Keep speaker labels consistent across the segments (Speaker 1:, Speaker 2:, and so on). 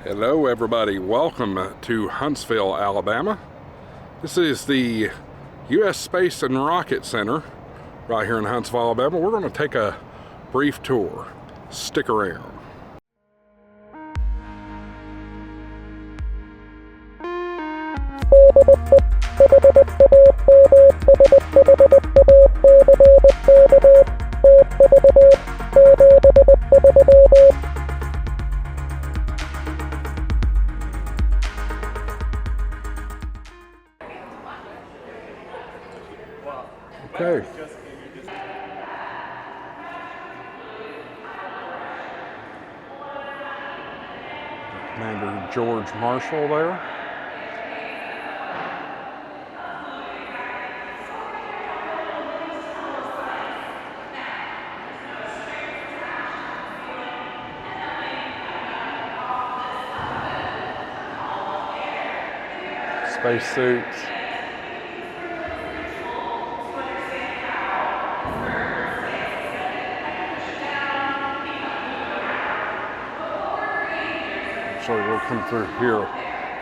Speaker 1: Hello everybody, welcome to Huntsville, Alabama. This is the U.S. Space and Rocket Center right here in Huntsville, Alabama. We're going to take a brief tour. Stick around. Okay. Commander George Marshall there. Spacesuits. So we'll come through here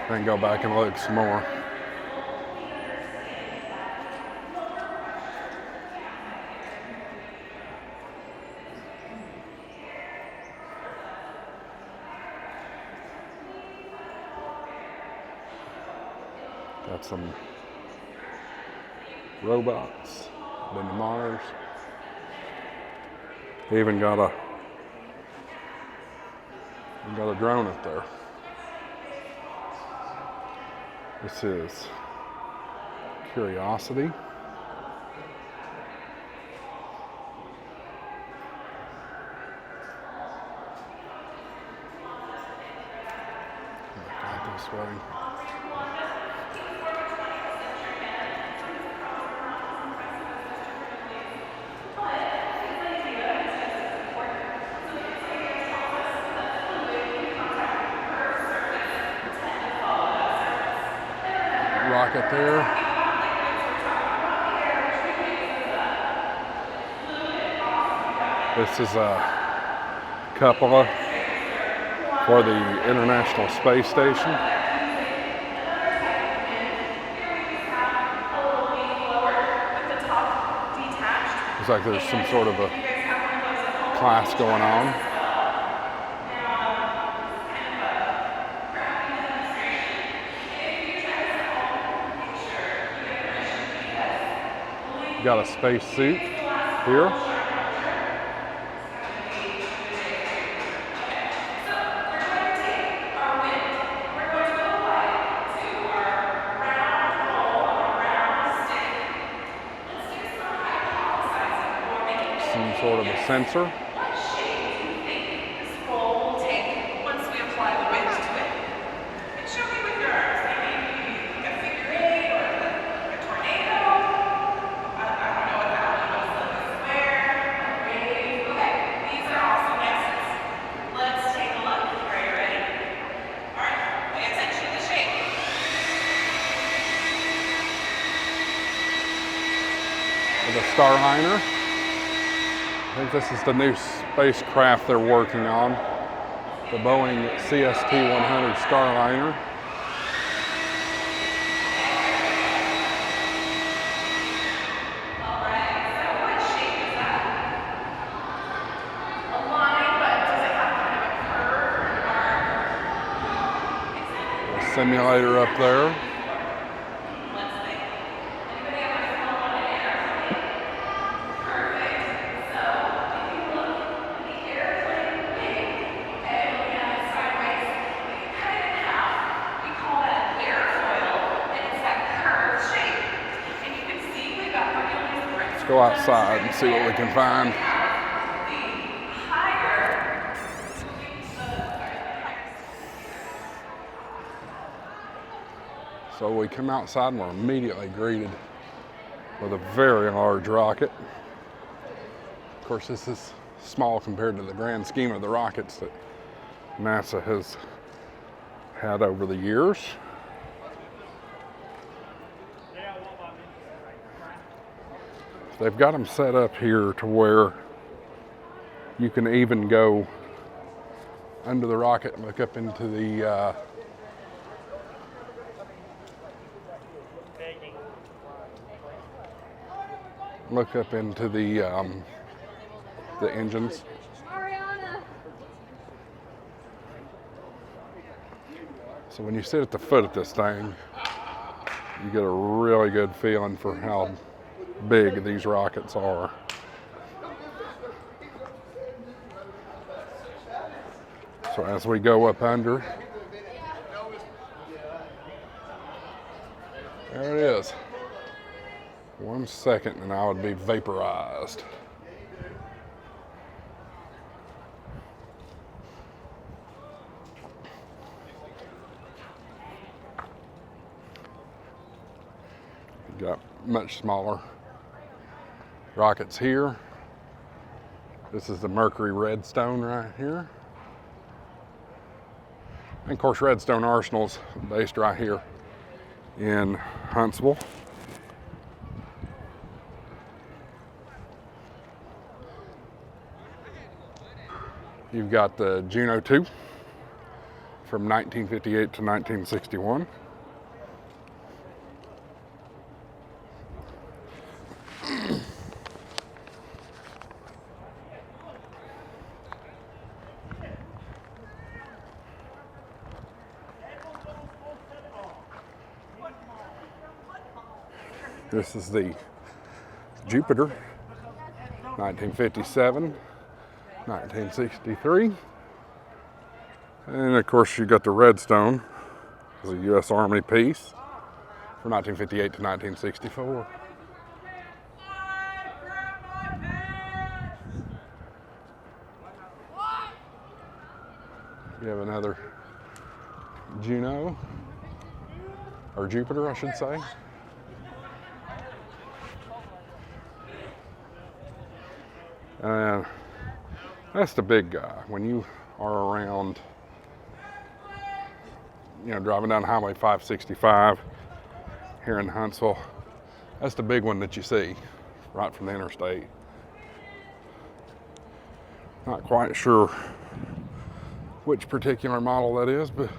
Speaker 1: and go back and look some more. Got some robots, been to Mars. They even got a drone up there. This is Curiosity. Back this way. Rocket there. This is a cupola for the International Space Station. Looks like there's some sort of a class going on. Got a space suit here. Some sort of a sensor. The Starliner. I think this is the new spacecraft they're working on. The Boeing CST-100 Starliner. A simulator up there. Go outside and see what we can find. So we come outside and we're immediately greeted with a very large rocket. Of course, this is small compared to the grand scheme of the rockets that NASA has had over the years. They've got them set up here to where you can even go under the rocket and look up into the engines. So when you sit at the foot of this thing, you get a really good feeling for how big these rockets are. So as we go up under, there it is. 1 second and I would be vaporized. Got much smaller rockets here. This is the Mercury Redstone right here. And of course, Redstone Arsenal's based right here in Huntsville. You've got the Juno 2 from 1958 to 1961. This is the Jupiter, 1957, 1963. And of course you got the Redstone, it's a U.S. Army piece from 1958 to 1964. You have another Juno, or Jupiter I should say. And that's the big guy. When you are around, driving down Highway 565 here in Huntsville, that's the big one that you see right from the interstate. Not quite sure which particular model that is, but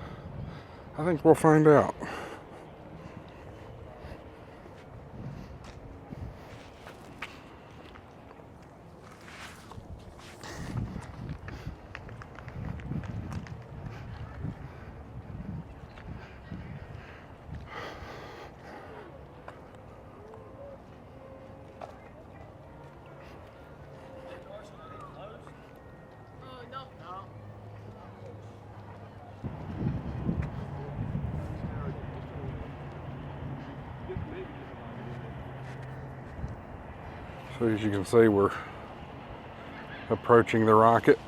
Speaker 1: I think we'll find out. So as you can see, we're approaching the rocket.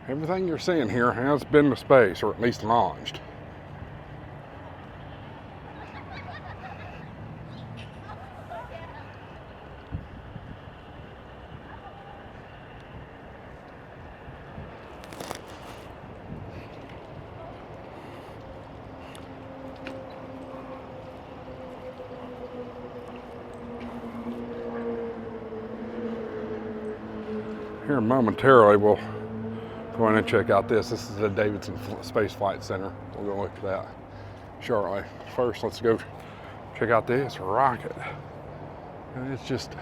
Speaker 1: Everything you're seeing here has been to space, or at least launched. Here momentarily, we'll go in and check out this. This is the Davidson Space Flight Center. We'll go look at that shortly. First, let's go check out this rocket. And it's just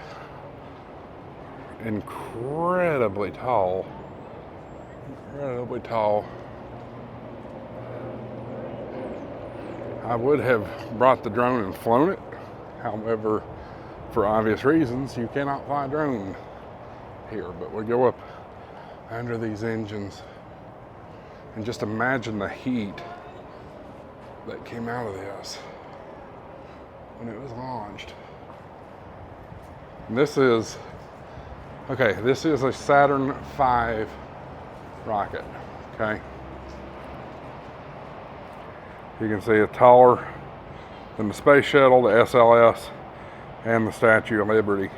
Speaker 1: incredibly tall. Incredibly tall. I would have brought the drone and flown it. However, for obvious reasons, you cannot fly a drone here, but we go up under these engines and just imagine the heat that came out of this when it was launched. And this is a Saturn V rocket, okay? You can see it's taller than the Space Shuttle, the SLS, and the Statue of Liberty.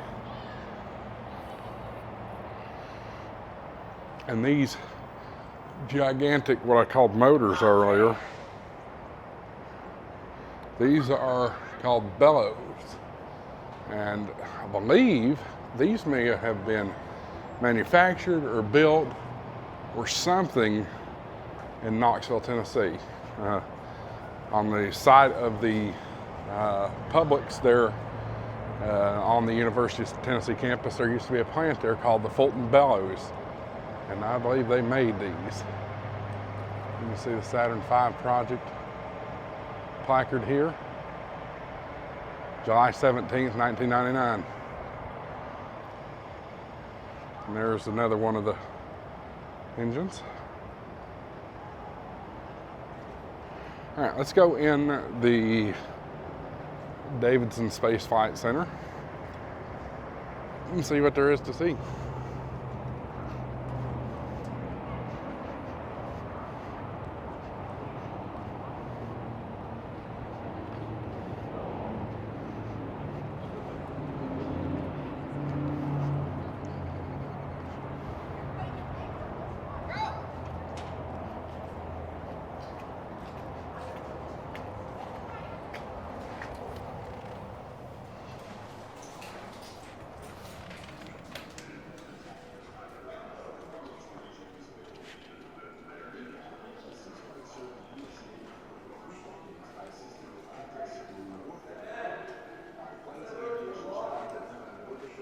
Speaker 1: And these gigantic, what I called motors earlier, these are called bellows. And I believe these may have been manufactured or built or something in Knoxville, Tennessee. On the site of the Publix there on the University of Tennessee campus, there used to be a plant there called the Fulton Bellows, and I believe they made these. You can see the Saturn V project placard here, July 17th, 1999. And there's another one of the engines. All right, let's go in the Davidson Space Flight Center and see what there is to see.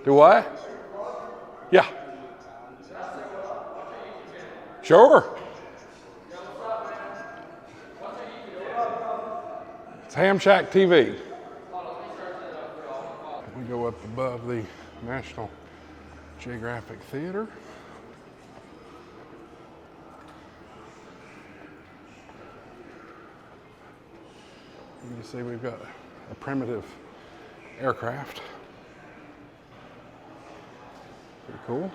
Speaker 1: Do what? Yeah. Sure. It's Ham Shack TV. We go up above the National Geographic Theater. You can see we've got a primitive aircraft. Pretty cool.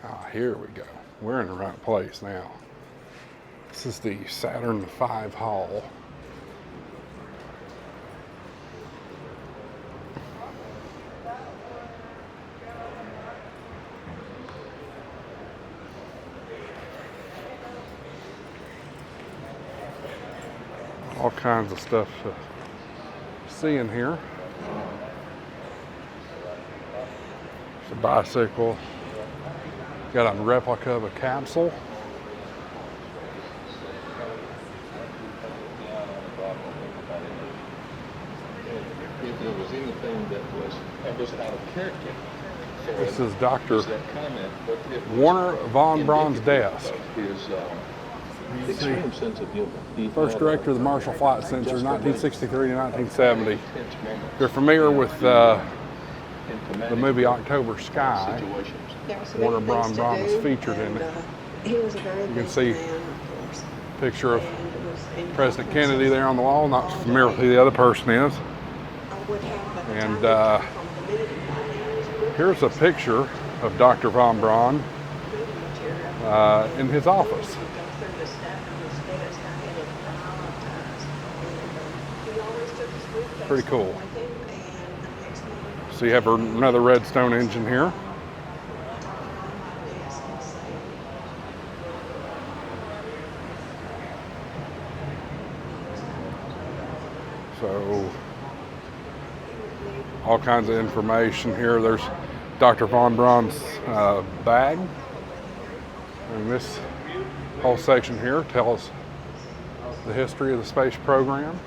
Speaker 1: Ah, here we go. We're in the right place now. This is the Saturn V Hall. All kinds of stuff to see in here. It's a bicycle. Got a replica of a capsule.
Speaker 2: If there was anything that was out of character.
Speaker 1: This is Dr. Warner von Braun's desk.
Speaker 2: Extreme sense of humor.
Speaker 1: First director of the Marshall Flight Center, 1963 to 1970. If you're familiar with the movie October Sky, Warner von Braun was featured in it. You can see a picture of President Kennedy there on the wall. Not familiar with who the other person is. And here's a picture of Dr. von Braun in his office. Pretty cool. So you have another Redstone engine here. So all kinds of information here. There's Dr. von Braun's bag. And this whole section here tells the history of the space program.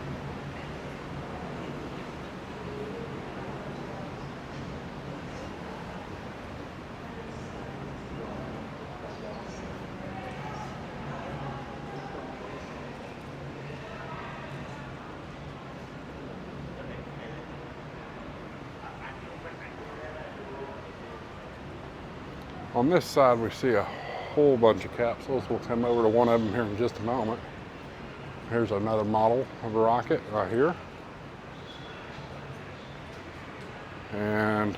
Speaker 1: On this side, we see a whole bunch of capsules. We'll come over to one of them here in just a moment. Here's another model of a rocket right here. And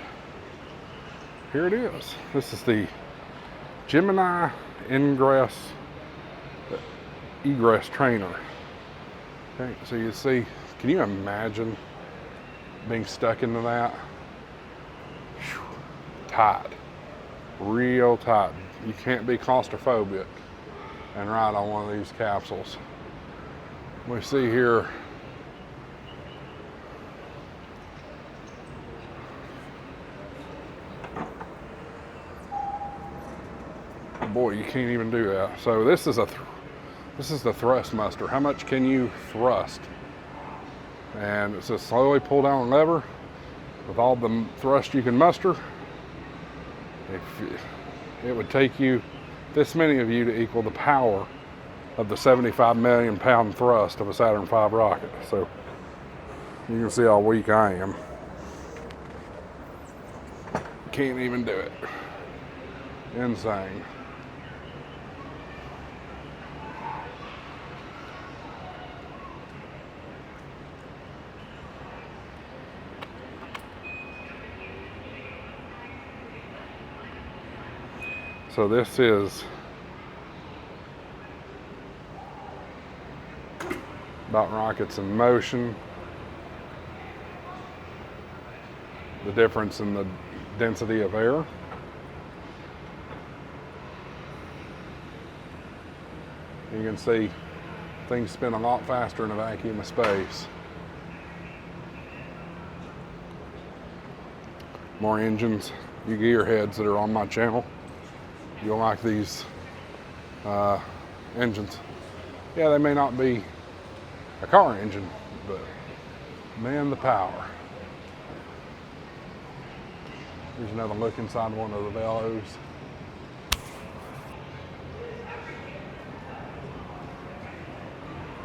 Speaker 1: here it is. This is the Gemini egress trainer. Okay, so you see, can you imagine being stuck into that? Whew, tight. Real tight. You can't be claustrophobic. and ride on one of these capsules. We see here boy, you can't even do that. So this is the thrust muster. How much can you thrust? And it's just slowly pull down the lever with all the thrust you can muster. It would take you this many of you to equal the power of the 75 million pound thrust of a Saturn V rocket. So you can see how weak I am. Can't even do it. Insane. So this is about rockets in motion, the difference in the density of air. You can see things spin a lot faster in a vacuum of space. More engines, you gearheads that are on my channel. You'll like these engines. Yeah, they may not be a car engine, but man, the power. Here's another look inside one of the bellows.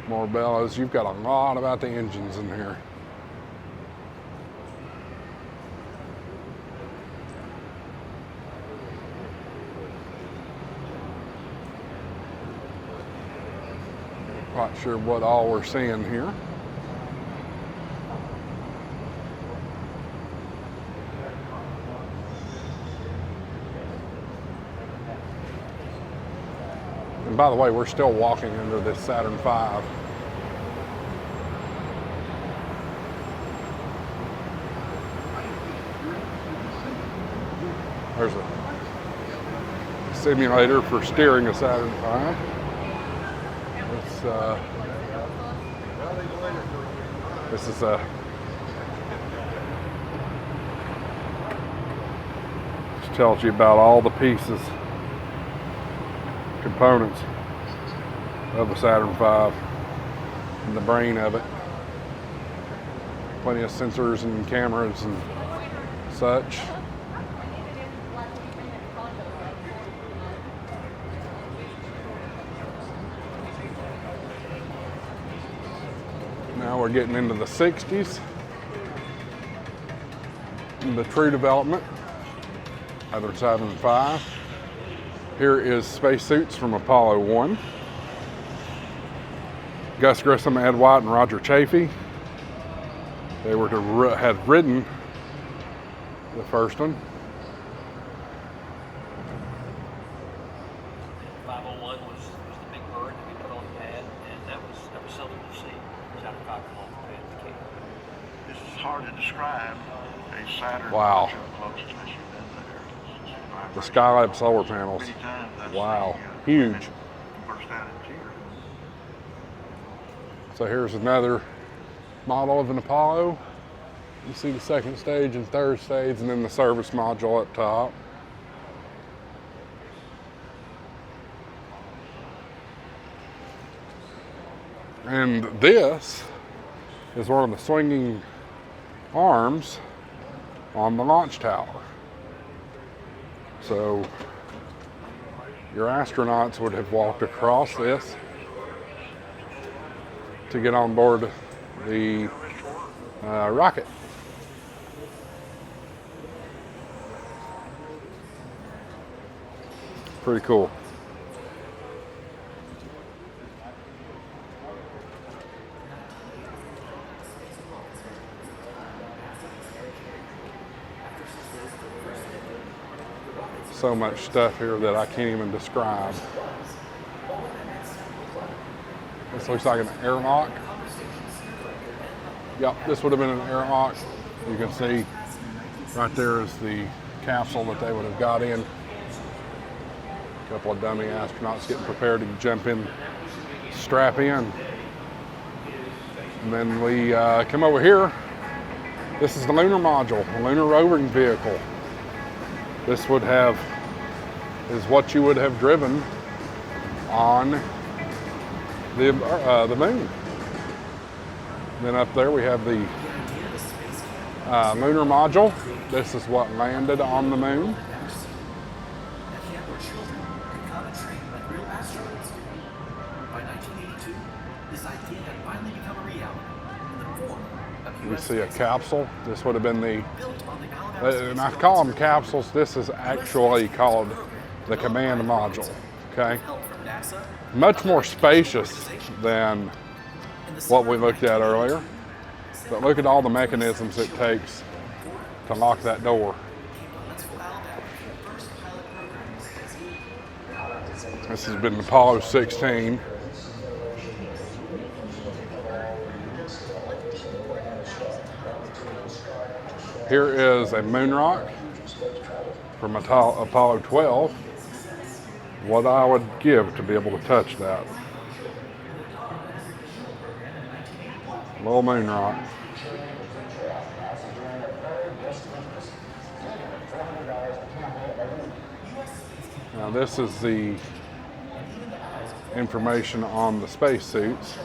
Speaker 1: More bellows. You've got a lot about the engines in here. Quite sure what all we're seeing here. And by the way, we're still walking under this Saturn V. There's a simulator for steering a Saturn V. This is just tells you about all the pieces, components of the Saturn V and the brain of it. Plenty of sensors and cameras and such. Now we're getting into the 60s, the true development of the Saturn V. Here is spacesuits from Apollo 1. Gus Grissom, Ed White, and Roger Chaffee. They were had ridden the first one.
Speaker 3: 501 was the big bird that we put on the pad, and that was something to see. Saturn V come off the pad to the cave.
Speaker 4: This is hard to describe. A Saturn.
Speaker 1: Wow.
Speaker 4: Closest as you've been there.
Speaker 1: The Skylab solar panels.
Speaker 4: Many times that's
Speaker 1: Wow,
Speaker 4: the,
Speaker 1: huge.
Speaker 4: burst out in tears.
Speaker 1: So here's another model of an Apollo. You see the second stage and third stage, and then the service module up top. And this is one of the swinging arms on the launch tower. So your astronauts would have walked across this to get on board the rocket. Pretty cool. So much stuff here that I can't even describe. This looks like an airlock. Yep, this would have been an airlock. You can see right there is the capsule that they would have got in. A couple of dummy astronauts getting prepared to jump in, strap in. And then we come over here. This is the lunar module, the lunar roving vehicle. This is what you would have driven on the moon. Then up there we have the lunar module. This is what landed on the moon. We see a capsule. This would have been and I call them capsules. This is actually called the command module, okay? Much more spacious than what we looked at earlier. But look at all the mechanisms it takes to lock that door. This has been Apollo 16. Here is a moon rock from Apollo 12. What I would give to be able to touch that. Little moon rock. Now this is the information on the spacesuits.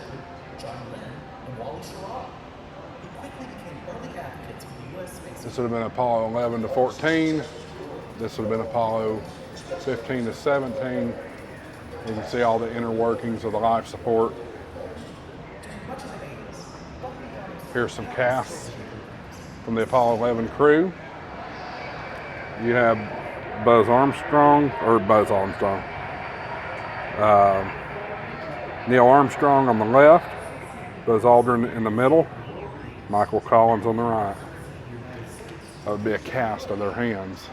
Speaker 1: This would have been Apollo 11 to 14. This would have been Apollo 15 to 17. You can see all the inner workings of the life support. Here's some casts from the Apollo 11 crew. You have Neil Armstrong on the left, Buzz Aldrin in the middle, Michael Collins on the right. That would be a cast of their hands.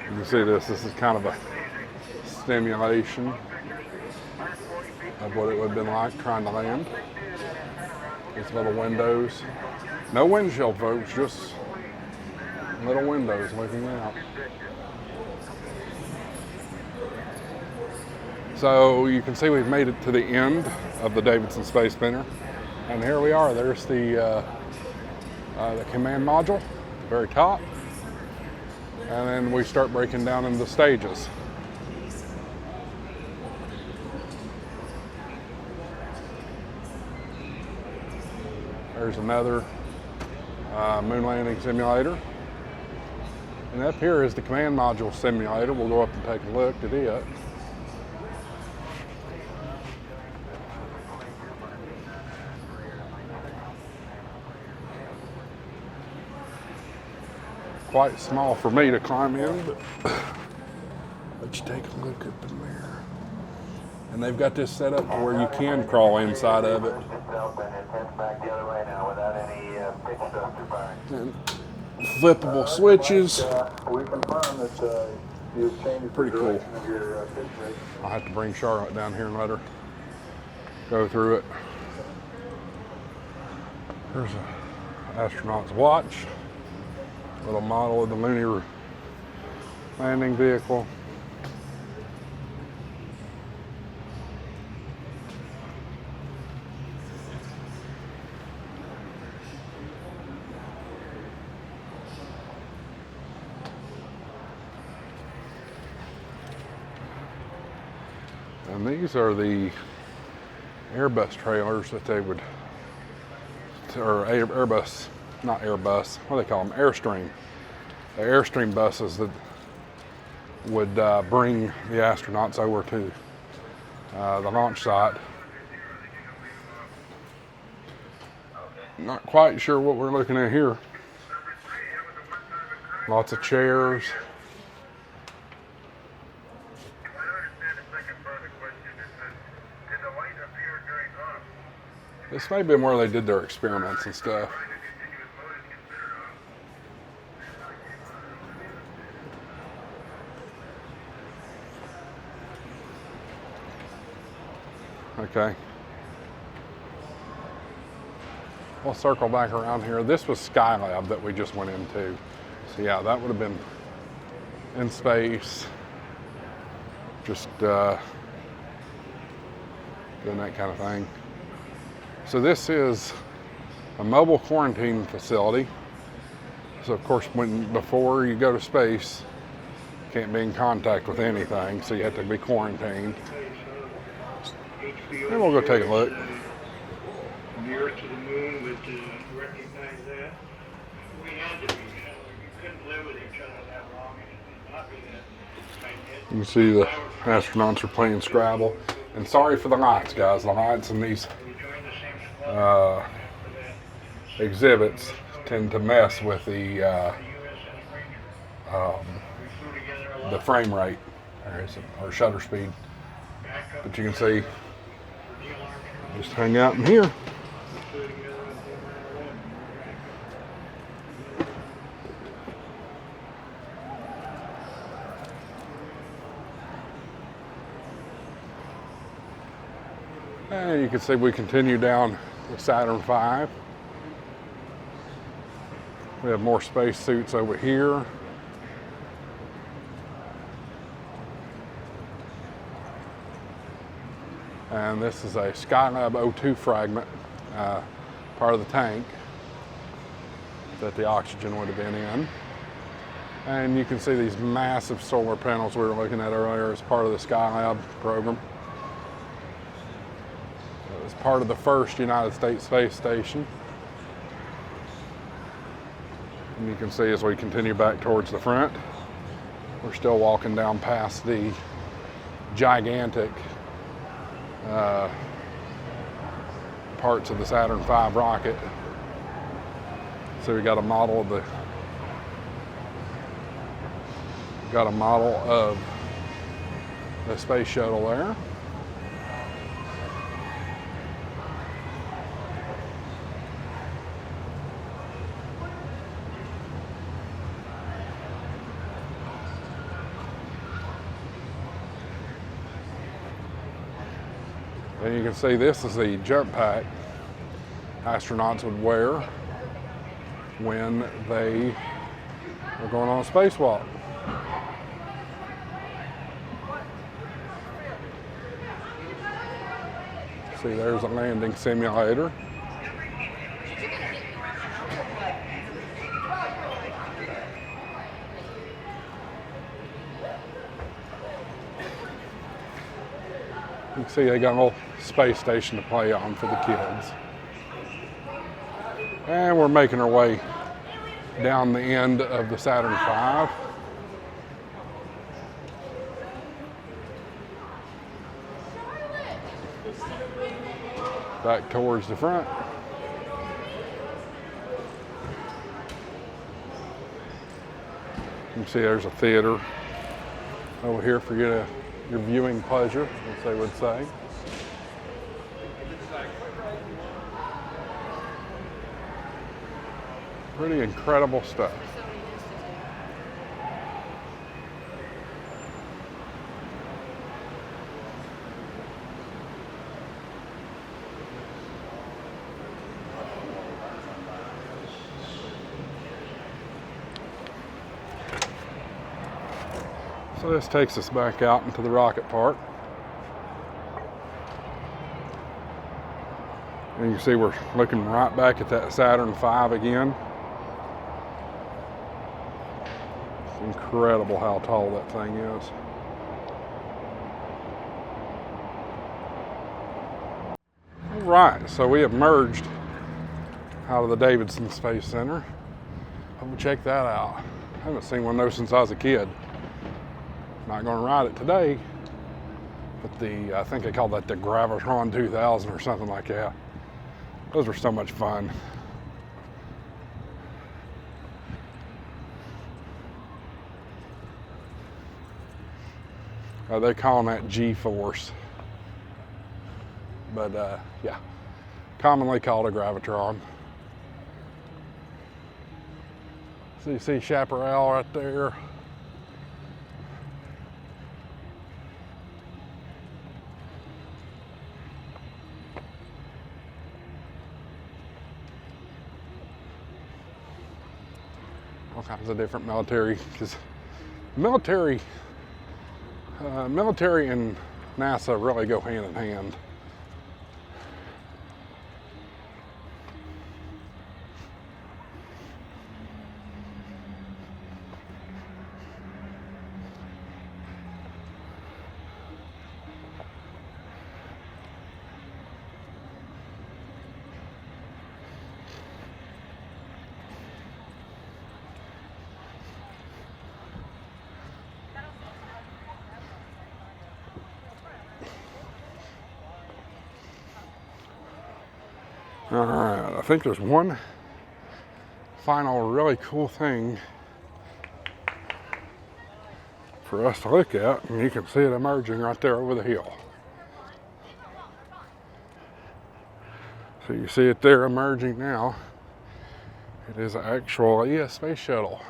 Speaker 1: You can see this is kind of a simulation of what it would have been like trying to land. These little windows. No windshield, folks, just little windows looking out. So you can see we've made it to the end of the Davidson Space Spinner. And here we are. There's the command module at the very top. And then we start breaking down into stages. There's another moon landing simulator. And up here is the command module simulator. We'll go up and take a look at it. Quite small for me to climb in, but let's take a look at the mirror. And they've got this set up where you can crawl inside of it. And flippable switches. Pretty cool. I'll have to bring Charlotte down here and let her go through it. There's an astronaut's watch. Little model of the lunar landing vehicle. And these are the Airbus trailers that they would, or Airbus, not Airbus, what do they call them? Airstream. The Airstream buses that would bring the astronauts over to the launch site. Not quite sure what we're looking at here. Lots of chairs. This may have been where they did their experiments and stuff. Okay. We'll circle back around here. This was Skylab that we just went into. So yeah, that would have been in space. Just doing that kind of thing. So this is a mobile quarantine facility. So of course, before you go to space, you can't be in contact with anything, so you have to be quarantined. And we'll go take a look.
Speaker 5: The Earth to the moon would recognize that. We had to be, we couldn't live with each other that long and not be that.
Speaker 1: You can see the astronauts are playing Scrabble. And sorry for the lights, guys. The lights in these exhibits tend to mess with the frame rate or shutter speed. But you can see, just hang out in here. And you can see we continue down the Saturn V. We have more space suits over here. And this is a Skylab O2 fragment, part of the tank that the oxygen would have been in. And you can see these massive solar panels we were looking at earlier as part of the Skylab program. It was part of the first United States space station. And you can see as we continue back towards the front, we're still walking down past the gigantic parts of the Saturn V rocket. So we got a model of the space shuttle there. And you can see this is the jump pack astronauts would wear when they were going on a spacewalk. See, there's a landing simulator. You can see they got a little space station to play on for the kids. And we're making our way down the end of the Saturn V. Back towards the front. You can see there's a theater over here for your viewing pleasure, as they would say. Pretty incredible stuff. So this takes us back out into the rocket park. And you can see we're looking right back at that Saturn V again. It's incredible how tall that thing is. All right, so we have merged out of the Davidson Space Center. Come check that out. I haven't seen one of those since I was a kid. Not going to ride it today, but I think they called that the Gravitron 2000 or something like that. Those were so much fun. They're calling that G-force. But yeah, commonly called a gravitron. So you see Chaparral right there. All kinds of different military, because military and NASA really go hand in hand. All right, I think there's one final really cool thing for us to look at, and you can see it emerging right there over the hill. So you see it there emerging now. It is actually a space shuttle.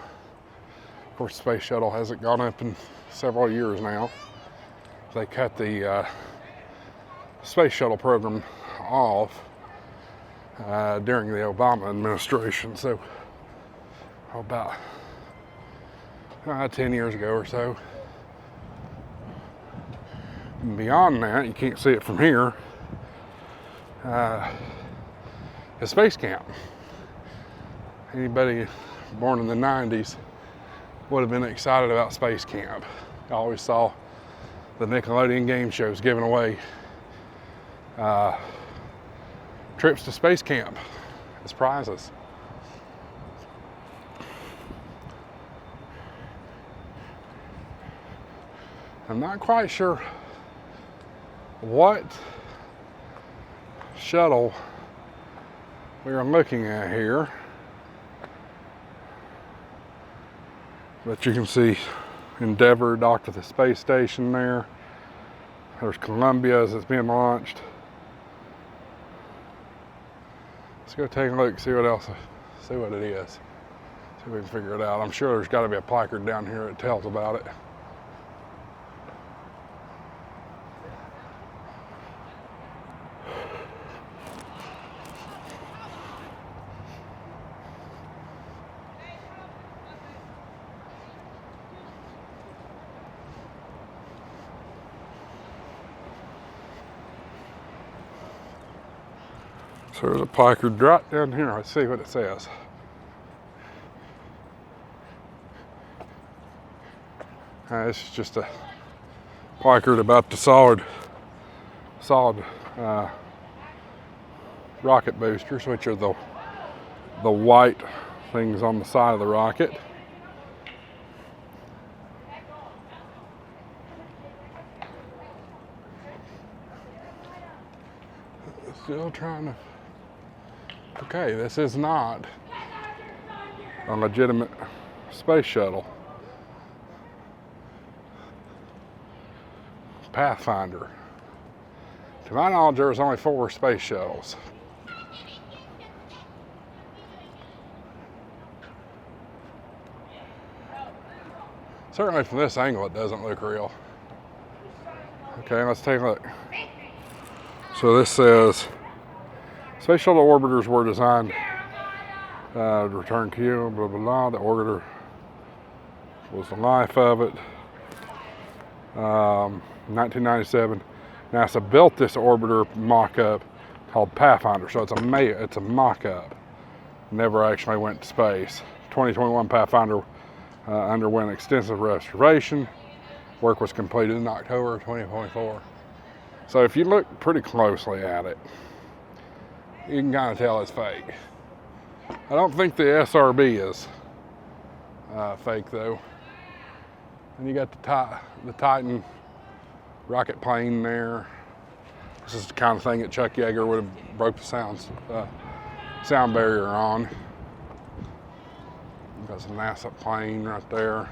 Speaker 1: Of course, the space shuttle hasn't gone up in several years now. They cut the space shuttle program off during the Obama administration, so about 10 years ago or so. And beyond that, you can't see it from here, a space camp. Anybody born in the 90s would have been excited about space camp. I always saw the Nickelodeon game shows giving away trips to space camp as prizes. I'm not quite sure what shuttle we are looking at here, but you can see Endeavour docked at the space station there. There's Columbia as it's being launched. Let's go take a look, see what else, see what it is. See if we can figure it out. I'm sure there's got to be a placard down here that tells about it. So there's a placard right down here. Let's see what it says. This is just a placard about the solid rocket boosters, which are the white things on the side of the rocket. Still trying to. Okay, this is not a legitimate space shuttle. Pathfinder. To my knowledge, there was only 4 space shuttles. Certainly from this angle, it doesn't look real. Okay, let's take a look. So this says, space shuttle orbiters were designed to return Q, blah, blah, blah. The orbiter was the life of it. 1997, NASA built this orbiter mock-up called Pathfinder. So it's a mock-up. Never actually went to space. 2021 Pathfinder underwent extensive restoration. Work was completed in October 2024. So if you look pretty closely at it, you can kind of tell it's fake. I don't think the SRB is fake though. And you got the Titan rocket plane there. This is the kind of thing that Chuck Yeager would have broke the sound barrier on. There's a NASA plane right there.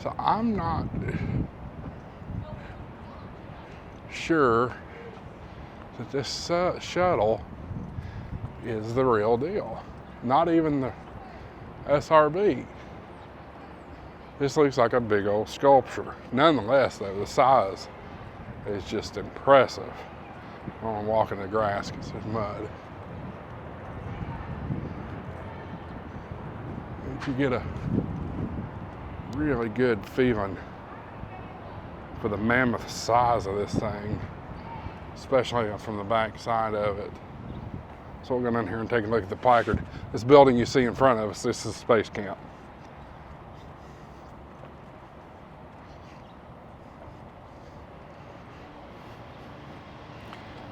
Speaker 1: So I'm not sure that this shuttle is the real deal. Not even the SRB. This looks like a big old sculpture. Nonetheless, though, the size is just impressive. I don't want to walk in the grass because there's mud. But you get a really good feeling for the mammoth size of this thing, especially from the back side of it. So we're going in here and take a look at the placard. This building you see in front of us, this is Space Camp.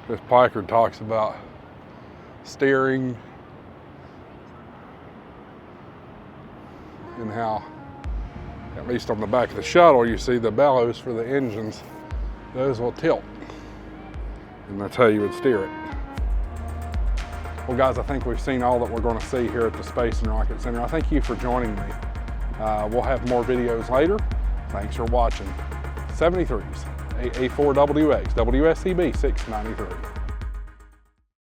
Speaker 1: This placard talks about steering and how, at least on the back of the shuttle, you see the bellows for the engines. Those will tilt, and that's how you would steer it. Well, guys, I think we've seen all that we're going to see here at the Space and Rocket Center. I thank you for joining me. We'll have more videos later. Thanks for watching. 73s, A4WX, WSCB 693.